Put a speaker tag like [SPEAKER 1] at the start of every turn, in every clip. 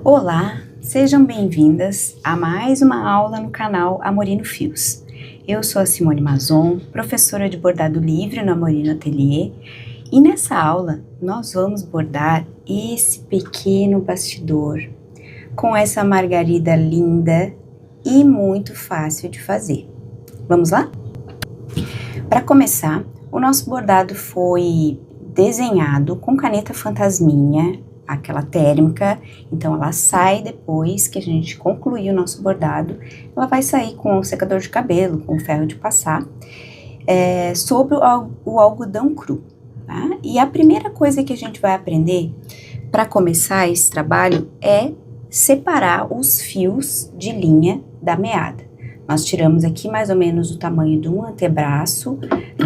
[SPEAKER 1] Olá, sejam bem-vindas a mais uma aula no canal Amorino Fios. Eu sou a Simone Mazon, professora de bordado livre no Amorino Atelier, e nessa aula nós vamos bordar esse pequeno bastidor com essa margarida linda e muito fácil de fazer. Vamos lá? Para começar, o nosso bordado foi desenhado com caneta fantasminha, aquela térmica, então ela sai depois que a gente concluir o nosso bordado, ela vai sair com o secador de cabelo, com o ferro de passar, sobre o algodão cru, tá? E a primeira coisa que a gente vai aprender para começar esse trabalho é separar os fios de linha da meada. Nós tiramos aqui mais ou menos o tamanho de um antebraço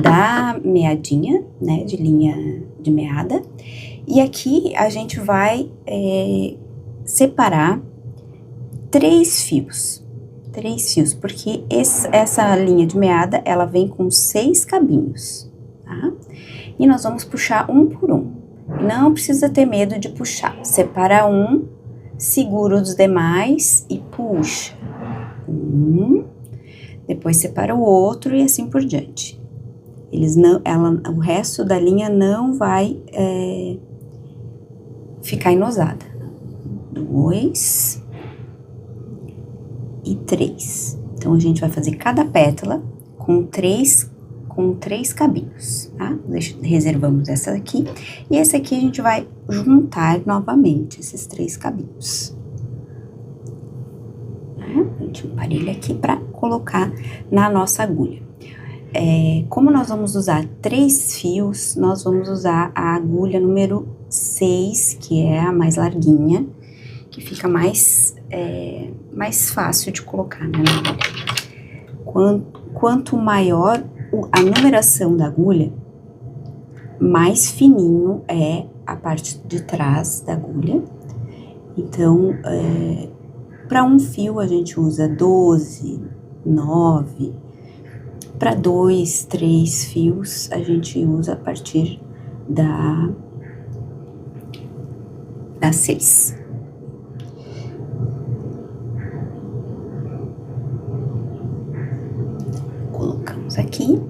[SPEAKER 1] da meadinha, né, de linha de meada. E aqui a gente vai separar três fios, porque essa linha de meada, ela vem com 6 cabinhos, tá? E nós vamos puxar um por um. Não precisa ter medo de puxar. Separa um, segura os demais e puxa. Depois separa o outro e assim por diante. O resto da linha não vai ficar enosada. 2 e 3. Então, a gente vai fazer cada pétala com três cabinhos, tá? Reservamos essa aqui. E esse aqui a gente vai juntar novamente esses 3 cabinhos. A gente emparelha aqui para colocar na nossa agulha. Como nós vamos usar 3 fios, nós vamos usar a agulha número 6, que é a mais larguinha, que fica mais fácil de colocar, né, na agulha. Quanto maior a numeração da agulha, mais fininho é a parte de trás da agulha. Então, para um fio a gente usa 12, 9... Para 2, 3 fios, a gente usa a partir da 6. Colocamos aqui.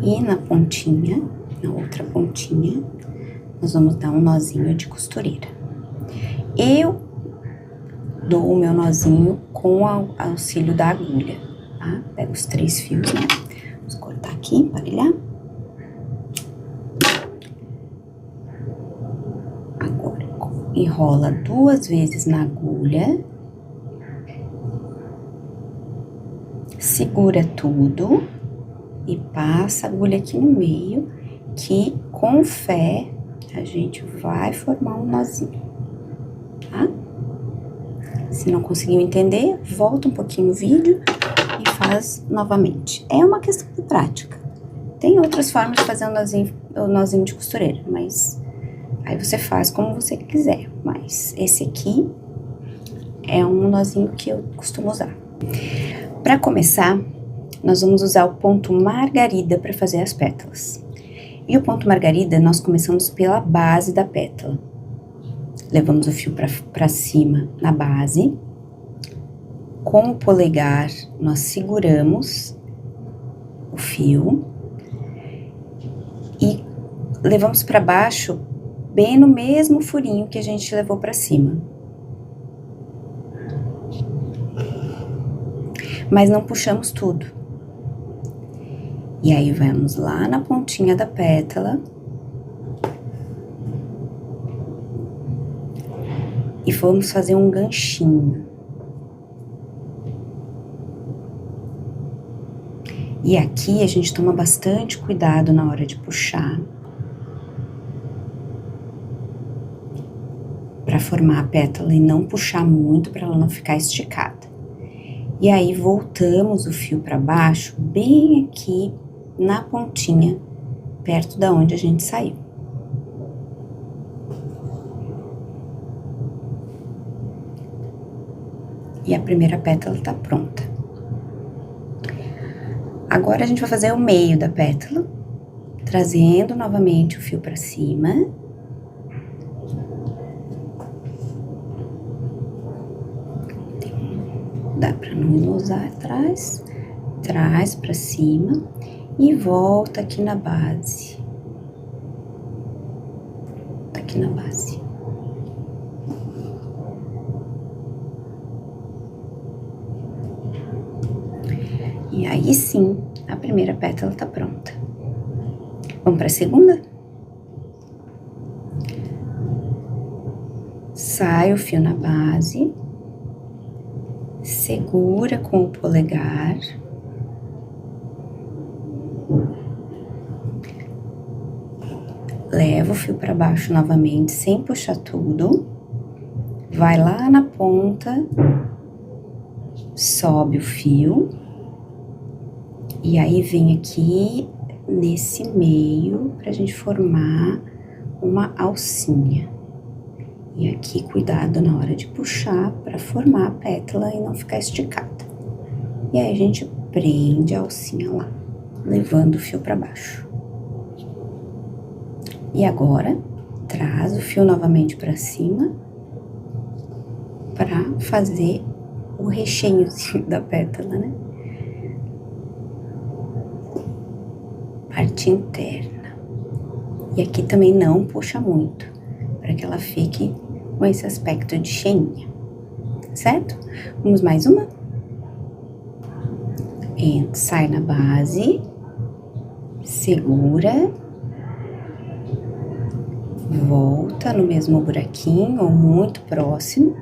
[SPEAKER 1] E na pontinha, na outra pontinha, nós vamos dar um nozinho de costureira. Eu dou o meu nozinho com o auxílio da agulha. Tá? Pega os 3 fios, né? Vamos cortar aqui, emparelhar. Agora, enrola 2 vezes na agulha. Segura tudo e passa a agulha aqui no meio, que com fé a gente vai formar um nozinho, tá? Se não conseguiu entender, volta um pouquinho o vídeo e faz novamente. É uma questão de prática. Tem outras formas de fazer o nozinho de costureira, mas aí você faz como você quiser. Mas esse aqui é um nozinho que eu costumo usar. Para começar, nós vamos usar o ponto margarida para fazer as pétalas. E o ponto margarida, nós começamos pela base da pétala. Levamos o fio para cima na base. Com o polegar, nós seguramos o fio e levamos para baixo, bem no mesmo furinho que a gente levou para cima. Mas não puxamos tudo. E aí, vamos lá na pontinha da pétala. E vamos fazer um ganchinho. E aqui a gente toma bastante cuidado na hora de puxar, para formar a pétala e não puxar muito para ela não ficar esticada. E aí voltamos o fio para baixo, bem aqui na pontinha, perto da onde a gente saiu. E a primeira pétala tá pronta. Agora a gente vai fazer o meio da pétala, trazendo novamente o fio para cima. dá pra não usar atrás, traz pra cima e volta aqui na base. Aqui na base. E aí sim, a primeira pétala tá pronta. Vamos pra segunda? Sai o fio na base, segura com o polegar, leva o fio para baixo novamente, sem puxar tudo, vai lá na ponta, sobe o fio, e aí vem aqui nesse meio pra gente formar uma alcinha. E aqui, cuidado na hora de puxar para formar a pétala e não ficar esticada. E aí a gente prende a alcinha lá, levando o fio para baixo. E agora, traz o fio novamente para cima para fazer o recheiozinho da pétala, né? Parte interna. E aqui também não puxa muito, para que ela fique com esse aspecto de cheinha, certo? Vamos mais uma? Entra, sai na base, segura, volta no mesmo buraquinho ou muito próximo,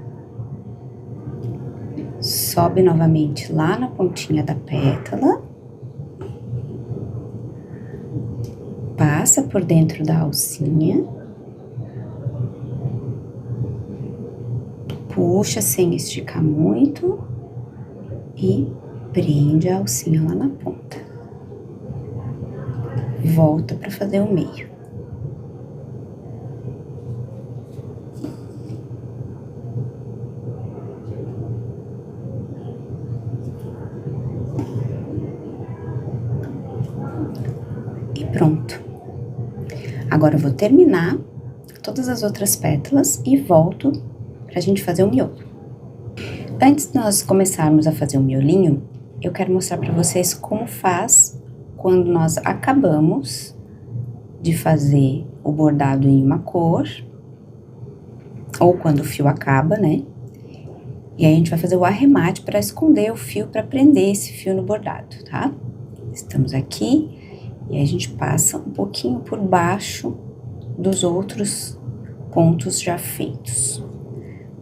[SPEAKER 1] sobe novamente lá na pontinha da pétala, passa por dentro da alcinha, puxa sem esticar muito e prende a alcinha lá na ponta. Volta para fazer o meio. E pronto. Agora eu vou terminar todas as outras pétalas e volto pra gente fazer o miolo. Antes de nós começarmos a fazer o miolinho, eu quero mostrar pra vocês como faz quando nós acabamos de fazer o bordado em uma cor, ou quando o fio acaba, né? E aí a gente vai fazer o arremate para esconder o fio, para prender esse fio no bordado, tá? Estamos aqui e aí a gente passa um pouquinho por baixo dos outros pontos já feitos.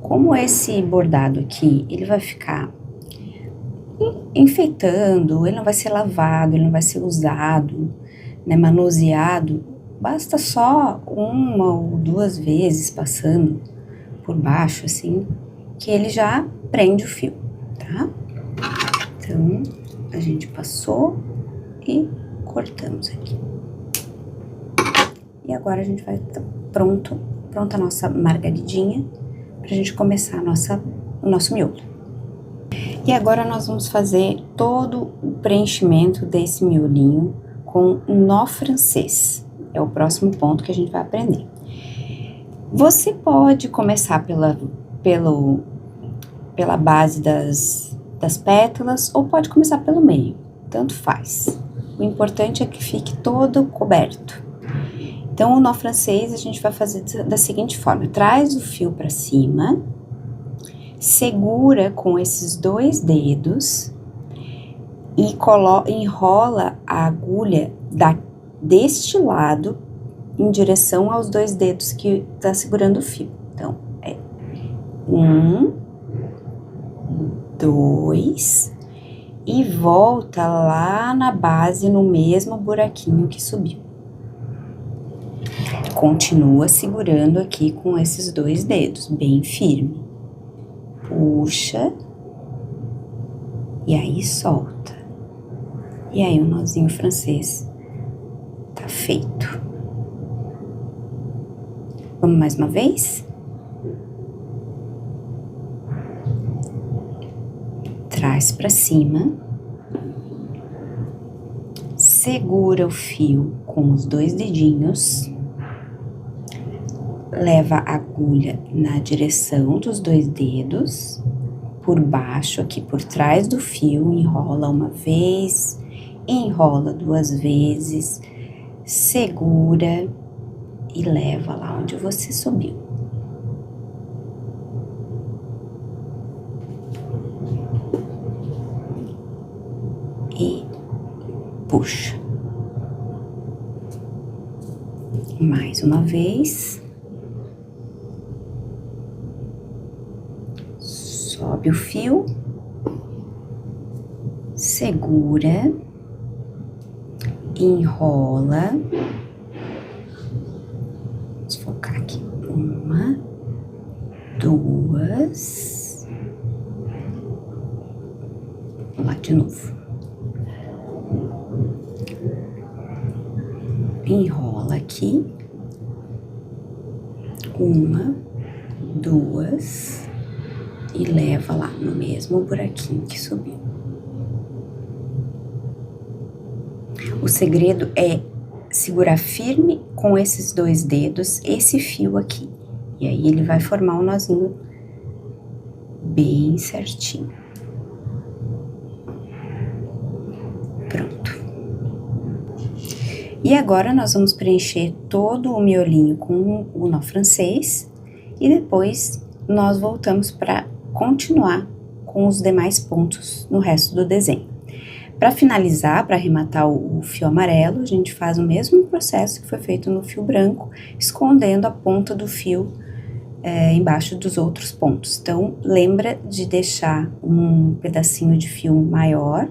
[SPEAKER 1] Como esse bordado aqui, ele vai ficar enfeitando, ele não vai ser lavado, ele não vai ser usado, né, manuseado, basta só uma ou duas vezes passando por baixo, assim, que ele já prende o fio, tá? Então, a gente passou e cortamos aqui. E agora a gente vai estar pronta a nossa margaridinha, pra gente começar o nosso miolo. E agora nós vamos fazer todo o preenchimento desse miolinho com nó francês. É o próximo ponto que a gente vai aprender. Você pode começar pela base das pétalas ou pode começar pelo meio, tanto faz. O importante é que fique todo coberto. Então, o nó francês a gente vai fazer da seguinte forma: traz o fio para cima, segura com esses dois dedos e enrola a agulha deste lado em direção aos dois dedos que tá segurando o fio. Então, é 1, 2 e volta lá na base no mesmo buraquinho que subiu. Continua segurando aqui com esses dois dedos, bem firme. Puxa. E aí solta. E aí o nozinho francês tá feito. Vamos mais uma vez? Traz pra cima. Segura o fio com os dois dedinhos. Leva a agulha na direção dos dois dedos, por baixo, aqui por trás do fio, enrola uma vez, enrola duas vezes, segura e leva lá onde você subiu. E puxa. Mais uma vez. Sobe o fio. Segura. Enrola. Vamos focar aqui. Uma, duas. Vamos lá de novo. Enrola aqui. Uma, duas. E leva lá no mesmo buraquinho que subiu. O segredo é segurar firme com esses dois dedos esse fio aqui. E aí ele vai formar um nozinho bem certinho. Pronto. E agora nós vamos preencher todo o miolinho com o nó francês. E depois nós voltamos para continuar com os demais pontos no resto do desenho. Para finalizar, para arrematar o fio amarelo, a gente faz o mesmo processo que foi feito no fio branco, escondendo a ponta do fio embaixo dos outros pontos. Então, lembra de deixar um pedacinho de fio maior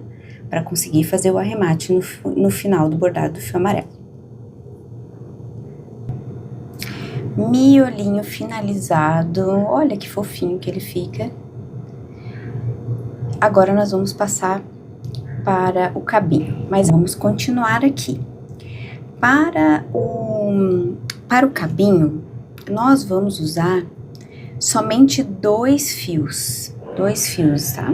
[SPEAKER 1] para conseguir fazer o arremate no final do bordado do fio amarelo. Miolinho finalizado, olha que fofinho que ele fica. Agora nós vamos passar para o cabinho, mas vamos continuar aqui. Para o cabinho, nós vamos usar somente dois fios, tá?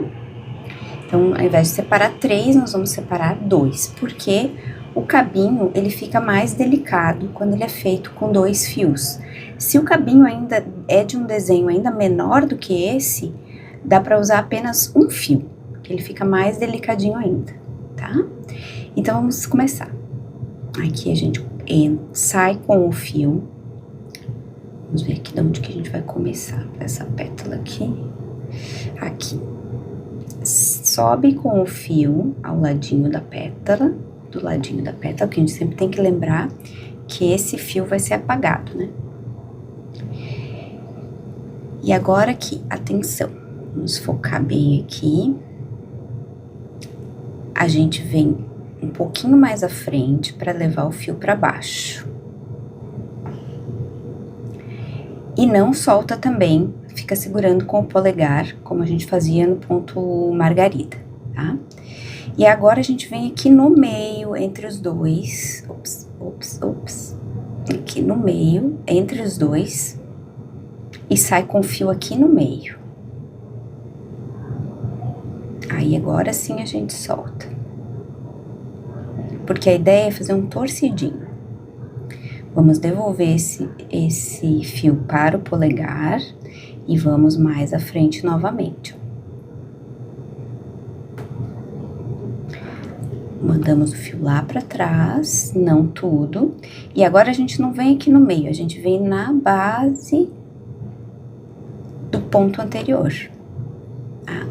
[SPEAKER 1] Então, ao invés de separar 3, nós vamos separar 2, porque o cabinho, ele fica mais delicado quando ele é feito com 2 fios. Se o cabinho ainda é de um desenho ainda menor do que esse, dá para usar apenas um fio, que ele fica mais delicadinho ainda, tá? Então, vamos começar. Aqui a gente sai com o fio. Vamos ver aqui de onde que a gente vai começar. Essa pétala aqui. Aqui. Sobe com o fio ao ladinho da pétala. Do ladinho da pétala, que a gente sempre tem que lembrar que esse fio vai ser apagado, né? E agora aqui, atenção. Vamos focar bem aqui. A gente vem um pouquinho mais à frente para levar o fio para baixo. E não solta também, fica segurando com o polegar, como a gente fazia no ponto margarida, tá? E agora a gente vem aqui no meio, entre os dois, aqui no meio, entre os dois, e sai com o fio aqui no meio. Aí agora sim a gente solta. Porque a ideia é fazer um torcidinho. Vamos devolver esse fio para o polegar e vamos mais à frente novamente. Mandamos o fio lá para trás, não tudo. E agora a gente não vem aqui no meio, a gente vem na base do ponto anterior. Tá?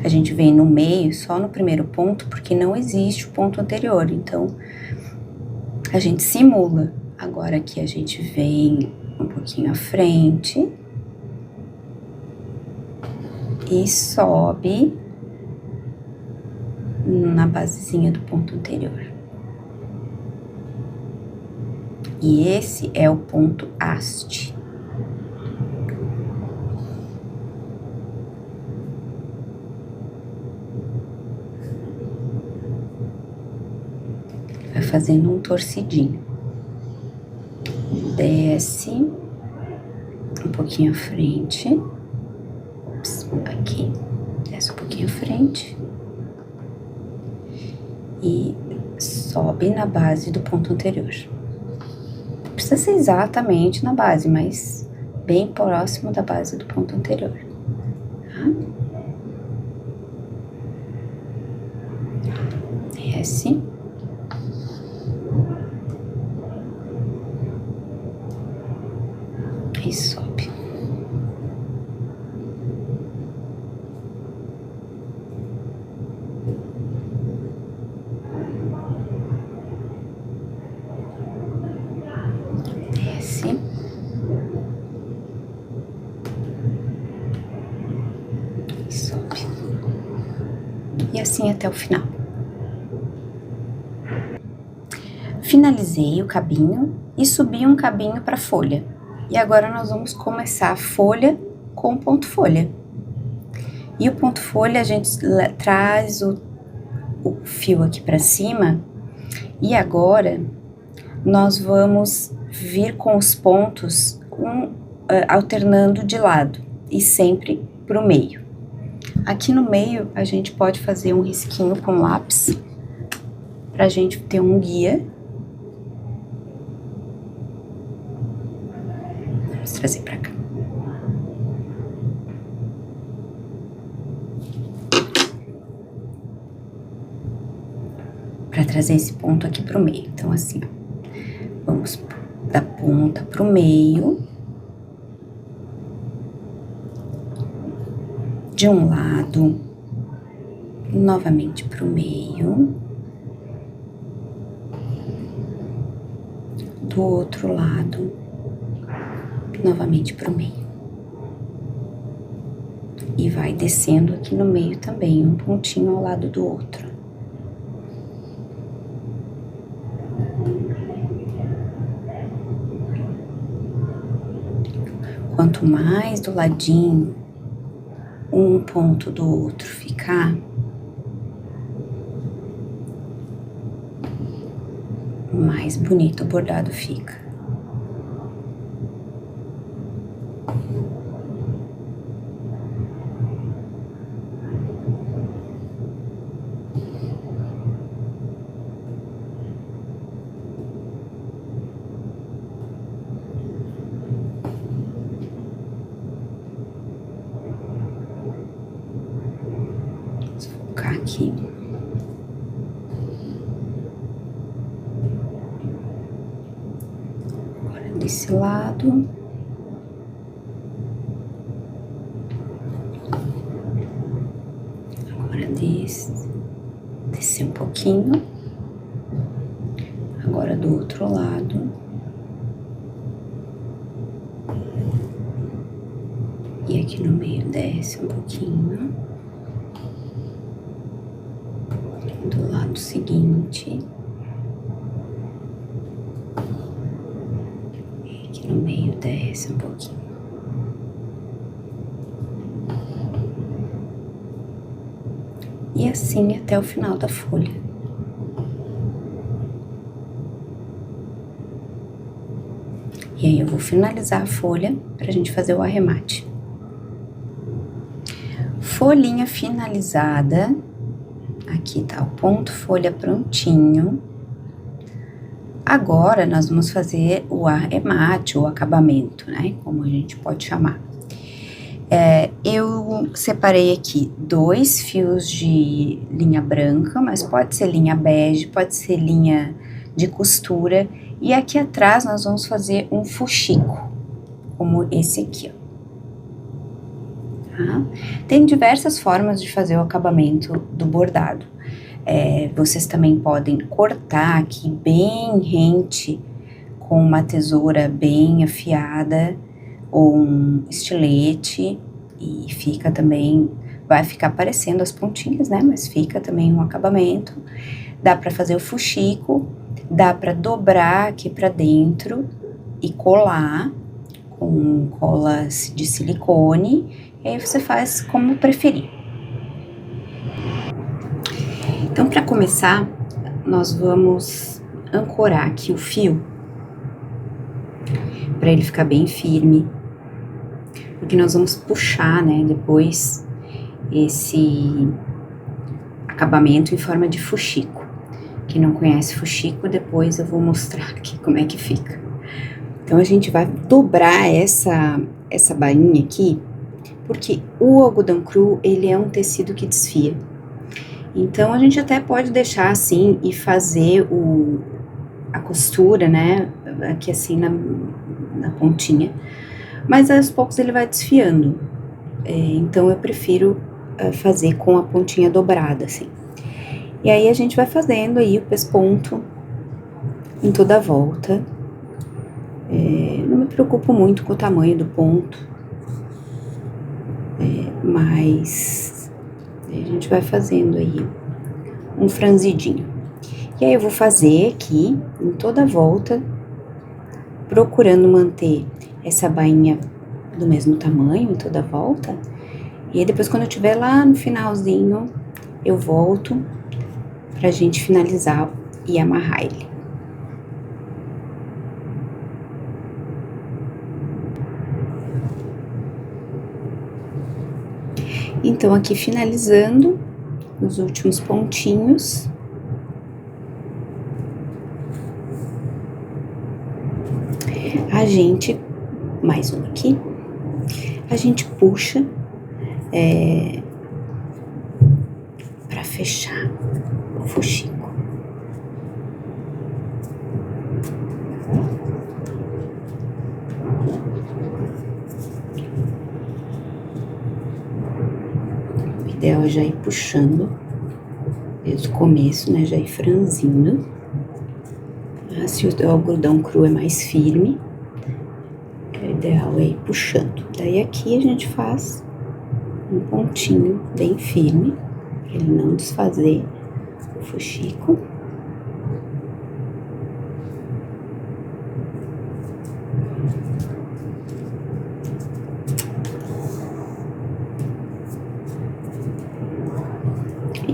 [SPEAKER 1] A gente vem no meio, só no primeiro ponto, porque não existe o ponto anterior. Então, a gente simula. Agora aqui a gente vem um pouquinho à frente. E sobe na basezinha do ponto anterior. E esse é o ponto haste. Vai fazendo um torcidinho. Desce um pouquinho à frente. Ops, aqui. Desce um pouquinho à frente. E sobe na base do ponto anterior. Não precisa ser exatamente na base, mas bem próximo da base do ponto anterior. Tá? desce. E sobe. Desce. E sobe. E assim até o final. Finalizei o cabinho e subi um cabinho para folha. E agora nós vamos começar a folha com ponto folha. E o ponto folha a gente traz o fio aqui para cima. E agora nós vamos vir com os pontos alternando de lado e sempre pro meio. Aqui no meio a gente pode fazer um risquinho com lápis pra gente ter um guia. Vamos trazer pra cá. Pra trazer esse ponto aqui pro meio. Então, assim, ó, vamos da ponta pro meio. De um lado, novamente pro meio. Do outro lado, novamente pro meio. E vai descendo aqui no meio também, um pontinho ao lado do outro. Quanto mais do ladinho um ponto do outro ficar, mais bonito o bordado fica. Aqui. Agora desse lado. Agora descer um pouquinho. Agora do outro lado. E aqui no meio desce um pouquinho. Do lado seguinte, e aqui no meio desce um pouquinho. E assim até o final da folha. E aí eu vou finalizar a folha pra gente fazer o arremate. Folhinha finalizada. Aqui tá o ponto folha prontinho. Agora, nós vamos fazer o arremate, o acabamento, né? Como a gente pode chamar. Eu separei aqui 2 fios de linha branca, mas pode ser linha bege, pode ser linha de costura. E aqui atrás, nós vamos fazer um fuxico, como esse aqui, ó. Tá? Tem diversas formas de fazer o acabamento do bordado. Vocês também podem cortar aqui bem rente com uma tesoura bem afiada ou um estilete e fica também, vai ficar aparecendo as pontinhas, né? Mas fica também um acabamento. Dá pra fazer o fuxico, dá pra dobrar aqui pra dentro e colar com cola de silicone. E aí você faz como preferir. Então, para começar, nós vamos ancorar aqui o fio para ele ficar bem firme, porque nós vamos puxar, né, depois esse acabamento em forma de fuxico. Quem não conhece fuxico, depois eu vou mostrar aqui como é que fica. Então, a gente vai dobrar essa bainha aqui, porque o algodão cru, ele é um tecido que desfia. Então, a gente até pode deixar assim e fazer a costura, né, aqui assim na pontinha, mas aos poucos ele vai desfiando. Então, eu prefiro fazer com a pontinha dobrada, assim. E aí, a gente vai fazendo aí o pesponto em toda a volta. Não me preocupo muito com o tamanho do ponto, mas a gente vai fazendo aí um franzidinho. E aí eu vou fazer aqui em toda a volta, procurando manter essa bainha do mesmo tamanho em toda a volta. E aí depois, quando eu estiver lá no finalzinho, eu volto pra gente finalizar e amarrar ele. Então, aqui finalizando os últimos pontinhos. A gente, mais um aqui, a gente puxa pra fechar o fuxico. O ideal é já ir puxando desde o começo, né, já ir franzindo. Se o algodão cru é mais firme, o ideal é ir puxando. Daí aqui a gente faz um pontinho bem firme, pra ele não desfazer o fuxico.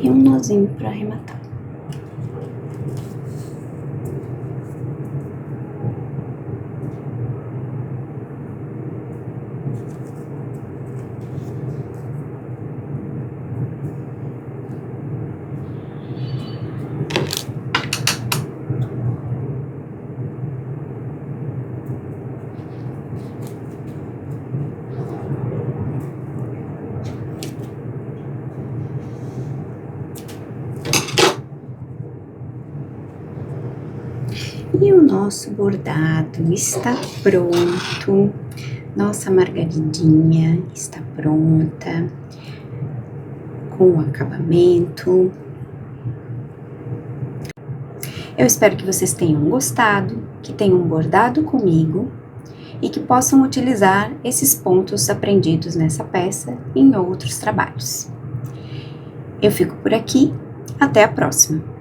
[SPEAKER 1] E um nozinho pra arrematar. E o nosso bordado está pronto. Nossa margaridinha está pronta, com o acabamento. Eu espero que vocês tenham gostado, que tenham bordado comigo e que possam utilizar esses pontos aprendidos nessa peça em outros trabalhos. Eu fico por aqui, até a próxima!